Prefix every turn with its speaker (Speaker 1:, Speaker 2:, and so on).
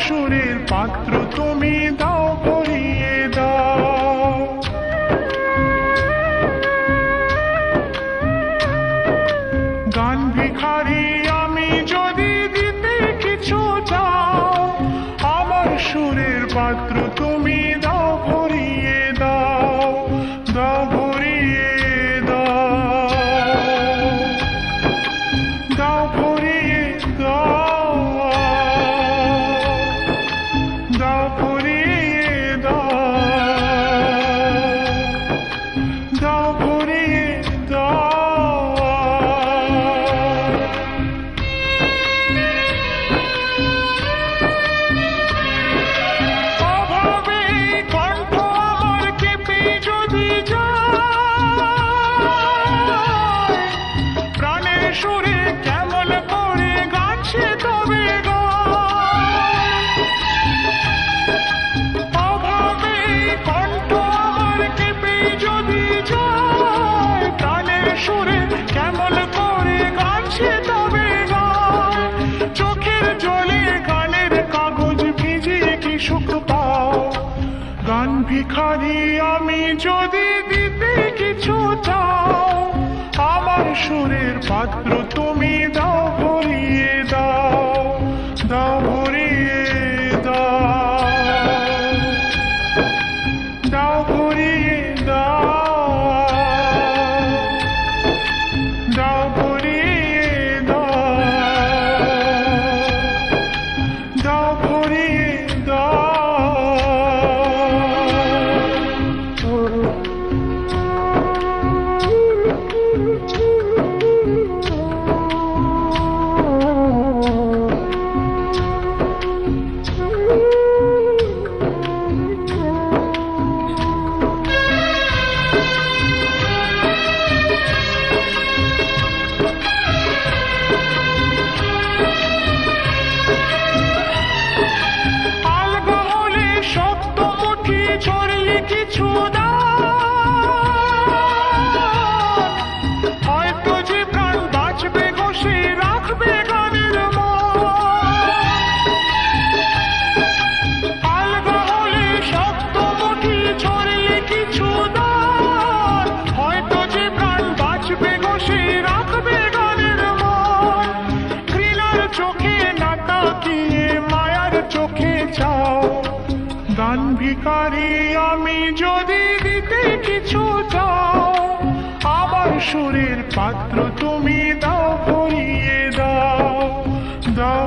Speaker 1: সুরের পাত্র তুমি দাও ভরিয়ে দাও। গান ভিখারি আমি যদি দিতে কিছু চাও, আমার সুরের পাত্র তুমি দাও ভরিয়ে দাও, দাও ভরিয়ে দাও, দাও ভরিয়ে দাও, দাও ভরিয়ে দাও, দাও ভরিয়ে দাও। গান ভিখারি আমি যদি দিতে কিছু চাও, আমার সুরের পাত্র তুমি দাও ভরিয়ে দাও, দাও ভরিয়ে দাও, দাও ভরিয়ে দাও, দাও ভরিয়ে দাও, দাও ভরিয়ে দাও। কিছু হয়তো যে প্রাণ বাঁচবে গো সে রাখবে গানের আলগা হলে শক্ত মুঠি ছড়িয়ে কিছু দান, হয়তো যে প্রাণ বাঁচবে গো সে রাখবে গানের মন। ঘৃণার চোখে না তাকিয়ে মায়ার চোখে চাও, গান ভিখারি আমি যদি দিতে কিছু চাও, আমার সুরের পাত্র তুমি দাও ভরিয়ে দাও, দাও